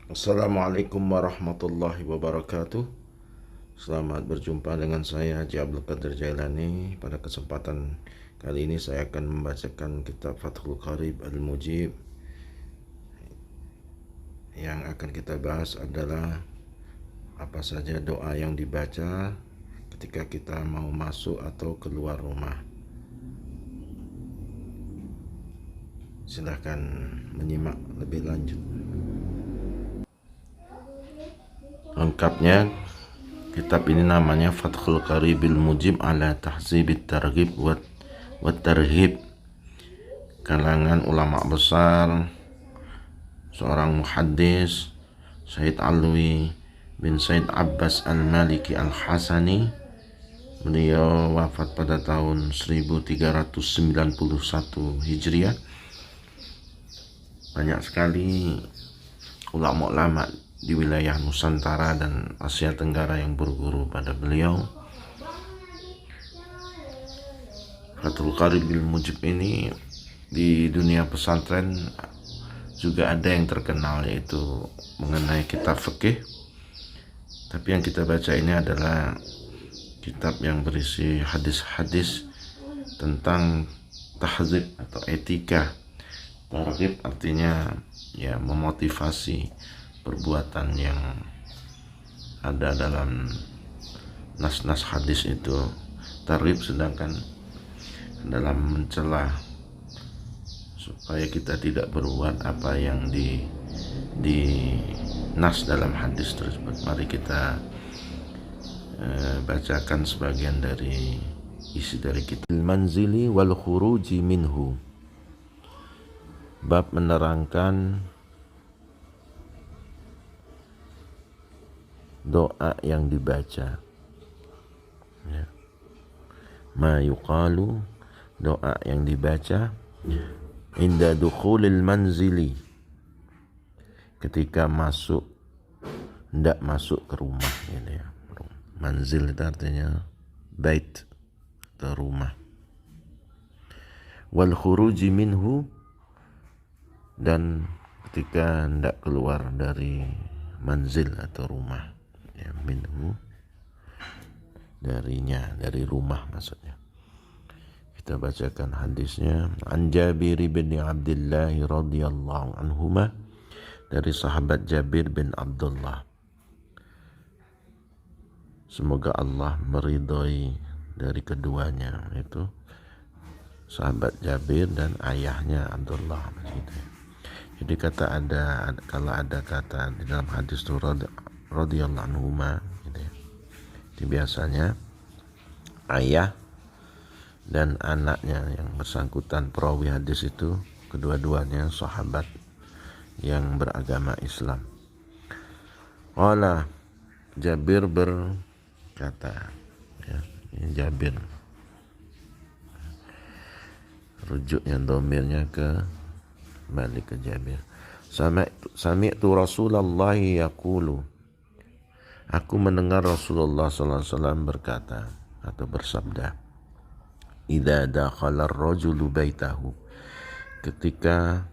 Assalamualaikum warahmatullahi wabarakatuh. Selamat berjumpa dengan saya Haji Abdul Qadir Jailani. Pada kesempatan kali ini saya akan membacakan kitab Fathul Qarib Al-Mujib. Yang akan kita bahas adalah apa saja doa yang dibaca ketika kita mau masuk atau keluar rumah. Silahkan menyimak lebih lanjut. Lengkapnya, kitab ini namanya Fathul Qaribil Mujib ala Tahzibit Targhib wa Tarhib, kalangan ulama besar, seorang muhaddis Said Alwi bin Said Abbas Al-Maliki Al-Hasani. Beliau wafat pada tahun 1391 Hijriah. Banyak sekali ulama-ulama di wilayah Nusantara dan Asia Tenggara yang berguru pada beliau. Fathul Qaribil Mujib ini di dunia pesantren juga ada yang terkenal, yaitu mengenai kitab fikih. Tapi yang kita baca ini adalah kitab yang berisi hadis-hadis tentang tahzib atau etika. Targhib artinya ya memotivasi perbuatan yang ada dalam nas-nas hadis itu. Targhib sedangkan dalam mencela supaya kita tidak berbuat apa yang di nas dalam hadis tersebut. Mari kita bacakan sebagian dari isi dari kitab Al-Manzili wal Khuruji minhu. Bab menerangkan doa yang dibaca, ya. Ma yuqalu, doa yang dibaca inda dukhulil manzili, ketika hendak masuk ke rumah, gitu ya. Manzil itu artinya bait atau rumah. Wal khuruji minhu, dan ketika hendak keluar dari manzil atau rumah, ya, minhu darinya, dari rumah maksudnya. Kita bacakan hadisnya. An Jabir bin Abdullah radhiyallahu anhuma, dari sahabat Jabir bin Abdullah, semoga Allah meridhoi dari keduanya, itu sahabat Jabir dan ayahnya Abdullah, gitu. Jadi kalau ada kata di dalam hadis itu radhiyallahu anhuma, gitu ya. Jadi biasanya ayah dan anaknya yang bersangkutan perawi hadis itu kedua-duanya sahabat yang beragama Islam. Qala, Jabir berkata, ya, ini Jabir, rujuknya domirnya balik ke Jabir. Sami'tu Rasulullah yaqulu, aku mendengar Rasulullah sallallahu alaihi wasallam berkata atau bersabda, idza dakhala ar-rajulu baitahu, ketika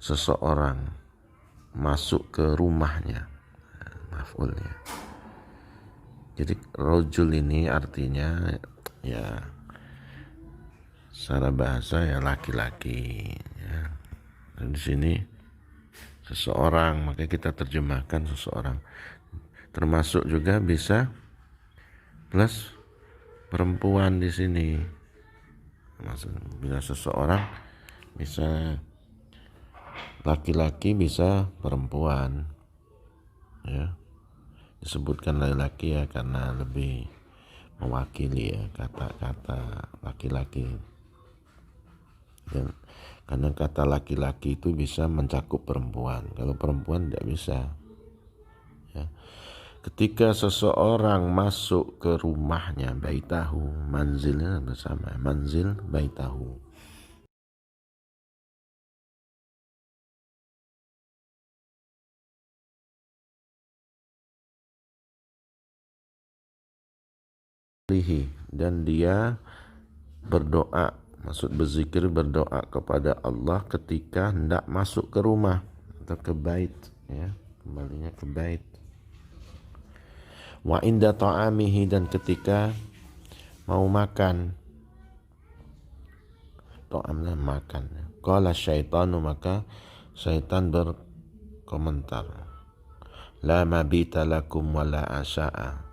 seseorang masuk ke rumahnya, maf'ulnya. Jadi rajul ini artinya ya secara bahasa ya laki-laki, ya. Dan di sini seseorang, maka kita terjemahkan seseorang. Termasuk juga bisa plus perempuan di sini. Maksudnya bisa seseorang, bisa laki-laki, bisa perempuan, ya. Disebutkan laki-laki ya karena lebih mewakili ya kata-kata laki-laki. Dan karena kata laki-laki itu bisa mencakup perempuan, kalau perempuan tidak bisa. Ya. Ketika seseorang masuk ke rumahnya, baitahu, manzilnya bersama, manzil baitahu. Dan dia berdoa, maksud berzikir, berdoa kepada Allah ketika hendak masuk ke rumah atau ke bait, ya, kembalinya ke bait. Wa inda ta'amihi, dan ketika mau makan, ta'amnya makan. Qala syaitanu, maka syaitan berkomentar, la mabita lakum wala asya'a.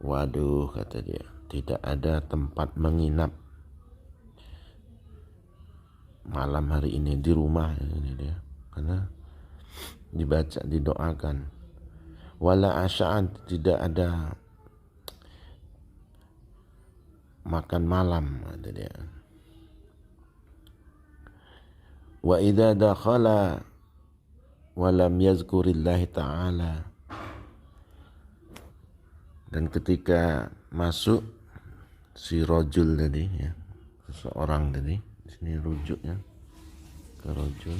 Waduh, kata dia, tidak ada tempat menginap malam hari ini di rumah ini dia, karena dibaca, didoakan. Wala asya'an, tidak ada makan malam, kata dia. Wa idza dakhala wa lam yazkurillahi ta'ala, dan ketika masuk si rojul tadi, ya, seseorang tadi, di sini rujuknya ke rojul.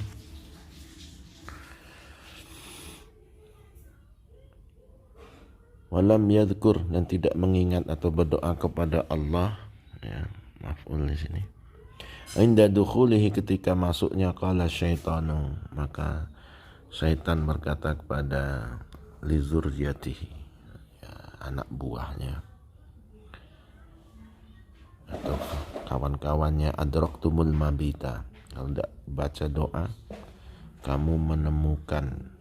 Walam yadhkur, dan tidak mengingat atau berdoa kepada Allah, ya, maf'ul di sini. Inda dukhulihi, ketika masuknya, qala syaitanu, maka syaitan berkata kepada lizurjatihi, ya, anak buahnya atau kawan-kawannya, adraktumul mabita, kalau tidak baca doa kamu menemukan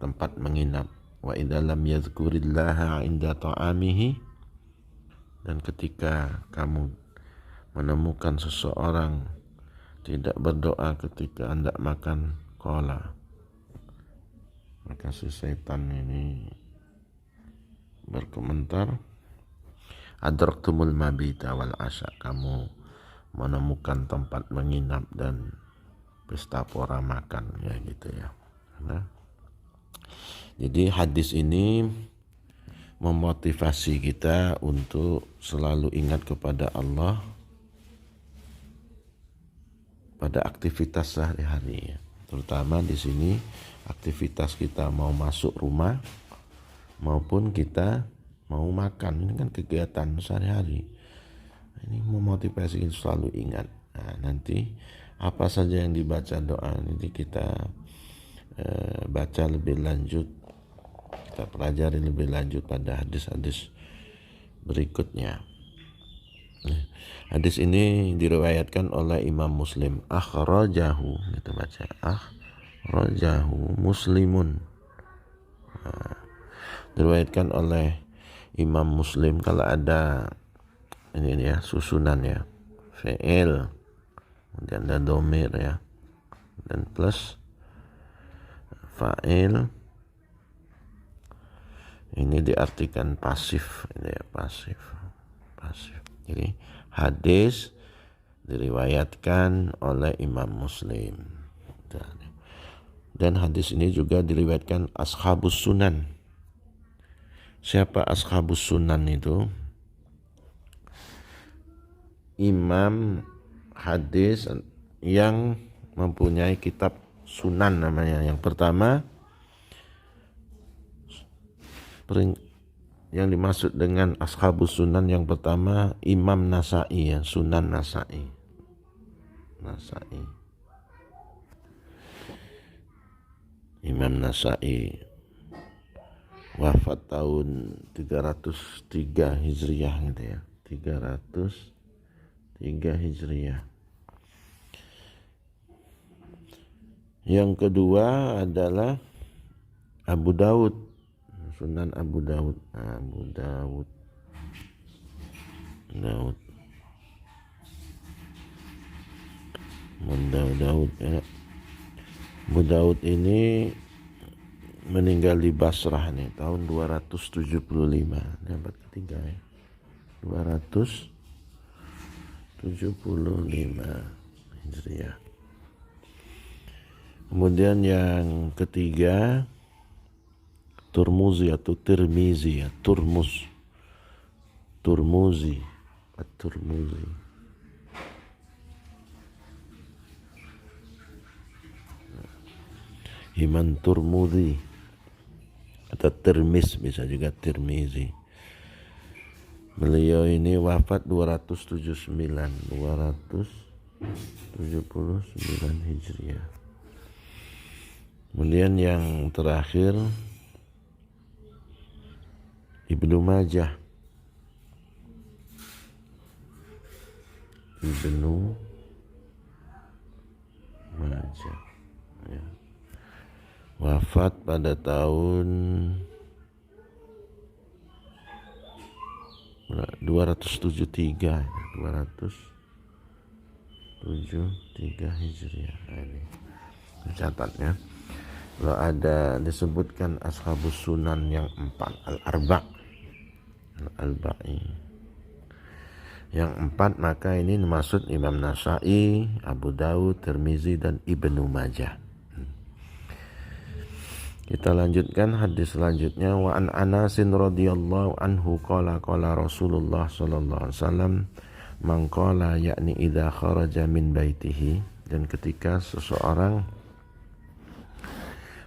tempat menginap. Wa idza lam yadhkurillaha inda ta'amihi, dan ketika kamu menemukan seseorang tidak berdoa ketika hendak makan, qala, maka si setan ini berkomentar, adraktumul mabita wal asya, kamu menemukan tempat menginap dan pesta pora makan, ya gitu ya. Nah, jadi hadis ini memotivasi kita untuk selalu ingat kepada Allah pada aktivitas sehari-hari, terutama di sini aktivitas kita mau masuk rumah maupun kita mau makan, ini kan kegiatan sehari-hari. Ini memotivasi kita selalu ingat. Nah, nanti apa saja yang dibaca doa nanti kita baca lebih lanjut, kita pelajari lebih lanjut pada hadis-hadis berikutnya. Hadis ini diriwayatkan oleh Imam Muslim. Akhrajahu, kita baca akhrajahu Muslimun. Diriwayatkan oleh Imam Muslim. Kalau ada ini ya, susunan ya, fi'il, kemudian ada domir ya, dan plus fa'il, ini diartikan pasif, ini ya, pasif. Jadi hadis diriwayatkan oleh Imam Muslim, dan hadis ini juga diriwayatkan ashabus sunan. Siapa ashabus sunan itu? Imam hadis yang mempunyai kitab sunan namanya. Yang pertama, yang dimaksud dengan ashabus sunan yang pertama Imam Nasa'i, ya, Sunan Nasa'i. Imam Nasa'i wafat tahun 303 Hijriah gitu ya. 303 Hijriah. Yang kedua adalah Abu Daud, Sunan Abu Daud. Daud ya. Abu Daud ini meninggal di Basrah nih tahun 275, abad ketiga ya. 275 Hijriah. Kemudian yang ketiga Turmuzi atau Tirmizi ya, Turmuzi. Imam Turmuzi atau Tirmiz, bisa juga Tirmizi. Beliau ini wafat 279 Hijriah. Kemudian yang terakhir Ibnu Majah. Ya. Wafat pada tahun 273 Hijriah. Ini catatnya. Kalau ada disebutkan ashabus sunan yang 4 al-arba'i yang 4, maka ini maksud Imam Nasa'i, Abu Dawud, Tirmizi dan Ibnu Majah. Kita lanjutkan hadis selanjutnya. Wa an Anasin radhiyallahu anhu qala Rasulullah sallallahu alaihi wasallam man qala, yakni idza kharaja min baitihi, dan ketika seseorang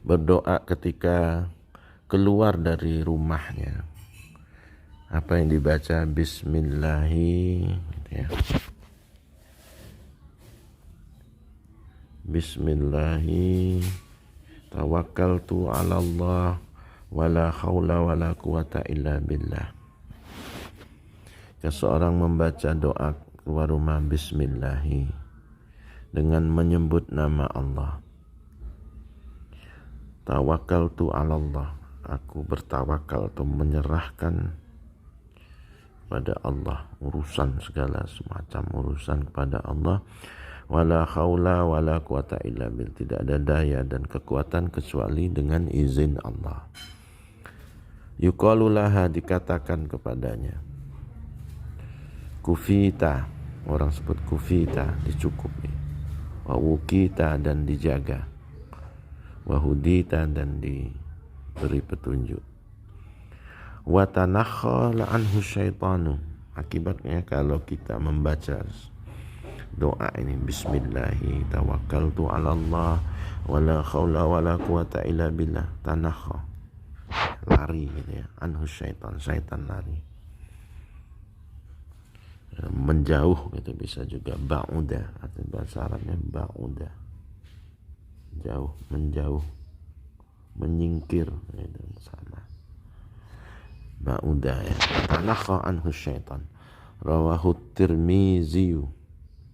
berdoa ketika keluar dari rumahnya, apa yang dibaca? Bismillahi ya. Bismillahi tawakkaltu 'ala Allah wala haula wala quwata illa billah. Seseorang membaca doa keluar rumah Bismillahi dengan menyebut nama Allah. Tawakkaltu 'ala Allah, aku bertawakal atau menyerahkan kepada Allah, urusan segala semacam urusan kepada Allah. Wala haula wala quwata illa billah, tidak ada daya dan kekuatan kecuali dengan izin Allah. Yuqalu laha, dikatakan kepadanya. Kufita, orang sebut kufita, dicukupi. Wa wukita, dan dijaga. Wa hudita, dan diberi petunjuk. Wa tanakhala anhu syaitanu, akibatnya kalau kita membaca doa ini, Bismillahi tawakkaltu 'ala Allah wala haula wala quwata illa billah, tanakha, lari gitu ya, anhu syaitan lari, menjauh gitu, bisa juga ba'uda, atau bahasa Arabnya ba'uda, jauh, menjauh, menyingkir gitu, sama ba'uda ya, tanakha anhu syaitan. Rawahu Tirmizi,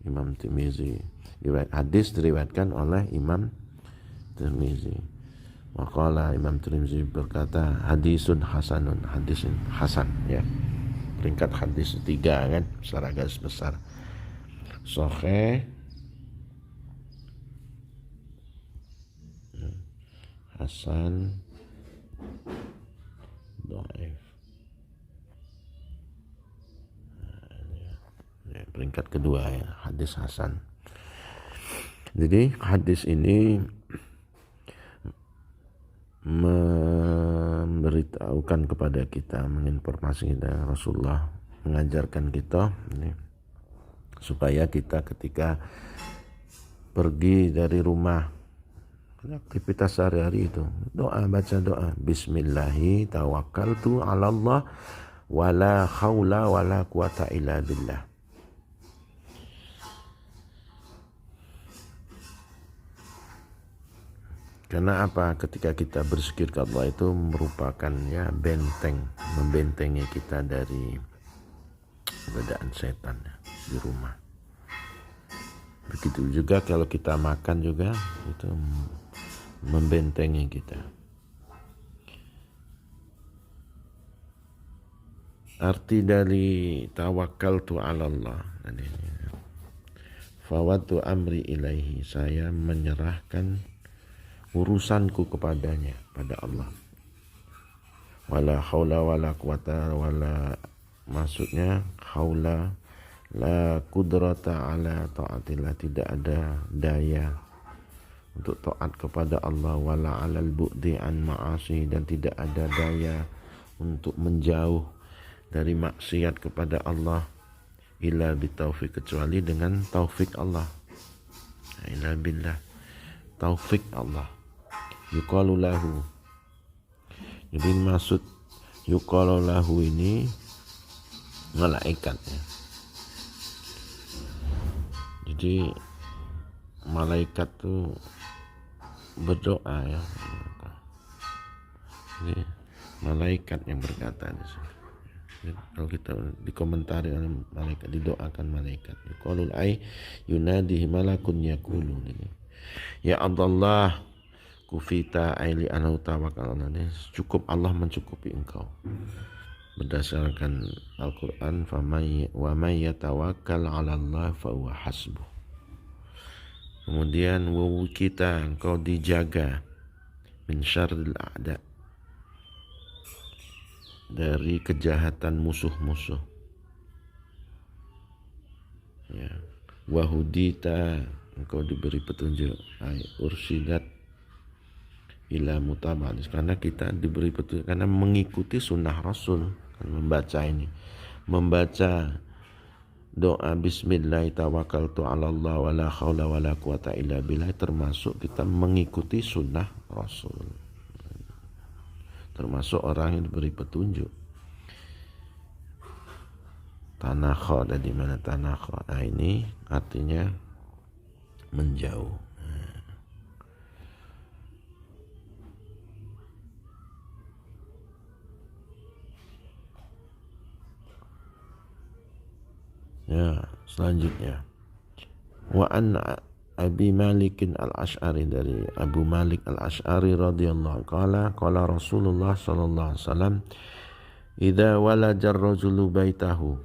Imam Tirmizi. Hadis diriwayatkan oleh Imam Tirmizi. Maqala, Imam Tirmizi berkata, hadisun hasanun, hadisun hasan ya. Peringkat hadis 3 kan, secara garis besar. Sahih, hasan, dhaif. Peringkat kedua ya, hadis hasan. Jadi hadis ini memberitahukan kepada kita, menginformasi kita, Rasulullah mengajarkan kita ini, supaya kita ketika pergi dari rumah, aktivitas sehari-hari itu, baca doa Bismillahi tawakkaltu 'ala Allah wala haula wala quwata illa billah. Karena apa? Ketika kita berzikir ke Allah itu merupakan ya benteng, membentengi kita dari godaan setan ya, di rumah. Begitu juga kalau kita makan juga itu membentengi kita. Arti dari tawakkaltu 'ala Allah, fawatu amri ilaihi, saya menyerahkan urusanku kepadanya, pada Allah. Wala haula wala quwata, wala, maksudnya haula, La qudrata ala taatillah, tidak ada daya untuk taat kepada Allah, wala alal bu'di an ma'asi, dan tidak ada daya untuk menjauh dari maksiat kepada Allah, illa bitaufiq, kecuali dengan taufik Allah. Illa billah, taufik Allah. Yuqalu lahu, jadi maksud yuqalu lahu ini malaikat ya. Jadi malaikat tuh berdoa ya. Jadi malaikat yang berkata di sini. Jadi, kalau kita dikomentari oleh malaikat, didoakan malaikat. Yuqalul ay yunadihi malakun yaqulu. Ya Allah, kufita aili anau tawakal. Cukup Allah mencukupi engkau. Berdasarkan Al-Quran, wa may yatawakkal 'ala Allah fa huwa hasbuh. Kemudian kita, engkau dijaga min syarril a'da, dari kejahatan musuh-musuh. Ya. Wa hudita, engkau diberi petunjuk. Ay ursidat ila mutaba'ah, karena kita diberi petunjuk karena mengikuti sunnah Rasul. Membaca ini, membaca doa bismillah tawakkaltu 'ala Allah wala haula wala quwata illa billah, termasuk kita mengikuti sunnah Rasul, termasuk orang yang diberi petunjuk. Tanakha, ada di mana tanakha? Nah, ini artinya menjauh. Ya, selanjutnya wa an Abi Malikin al-Ash'ari, dari Abu Malik al-Ash'ari radhiyallahu qala Rasulullah sallallahu alaihi wasallam, idza walajar rajulu baitahu,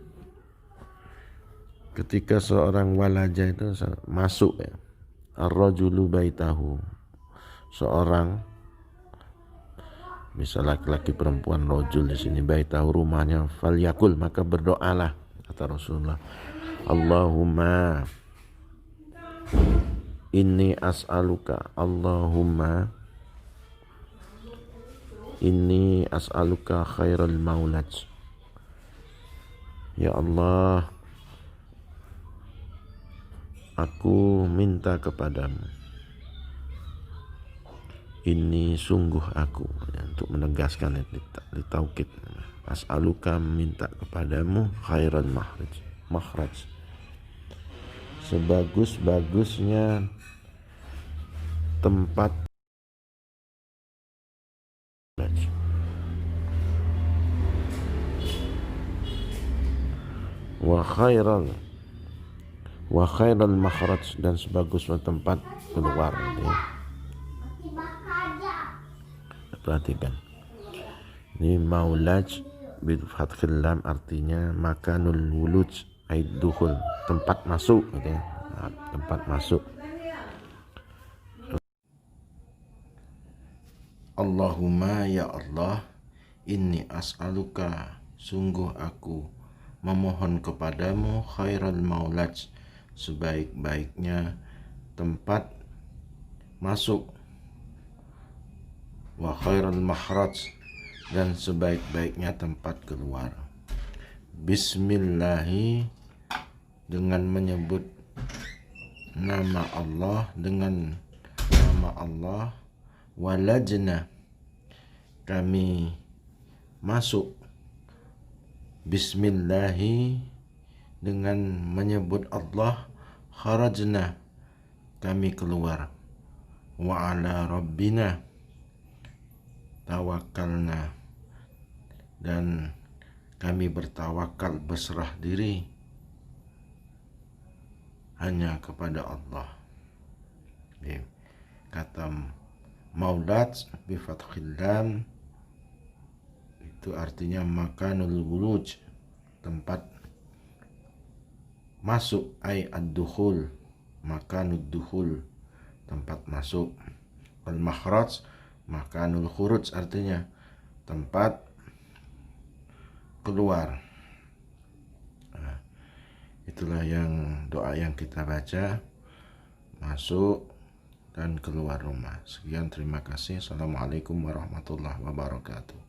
ketika seorang walaja itu masuk ya, ar-rajulu baitahu, seorang, misal laki-laki perempuan, rajul di sini, baitahu rumahnya, falyakul, maka berdoalah, kata Rasulullah, Allahumma inni as'aluka, Allahumma inni as'aluka khairal maulaj, ya Allah, aku minta kepadamu, ini sungguh aku, ya, untuk menegaskan ditaukid, as'aluka, minta kepadamu, khairal makhraj, sebagus-bagusnya tempat, wa khairal makhraj, dan sebagusnya tempat keluar. Ya. Perhatikan, ini maulaj bil fathil lam, artinya makanul wuluj, ay dukhul, tempat masuk gitu ya. Nah, tempat masuk. Allahumma, ya Allah, inni as'aluka, sungguh aku memohon kepadamu, khairal maulaj, sebaik-baiknya tempat masuk, wa khairal makhraj, dan sebaik-baiknya tempat keluar. Bismillahi, dengan menyebut nama Allah, dengan nama Allah, walajna, kami masuk, bismillahi, dengan menyebut Allah, kharajna, kami keluar, wa ala rabbina tawakkalna, dan kami bertawakal, berserah diri hanya kepada Allah. Kata maulad bi fathil lam itu artinya makanul wuluj, tempat masuk, ay ad-dukhul, makanud dukhul, tempat masuk. Wal makhraj makanul khuruj, artinya tempat keluar. Nah, Itulah yang doa yang kita baca masuk dan keluar rumah. Sekian, terima kasih. Assalamualaikum warahmatullahi wabarakatuh.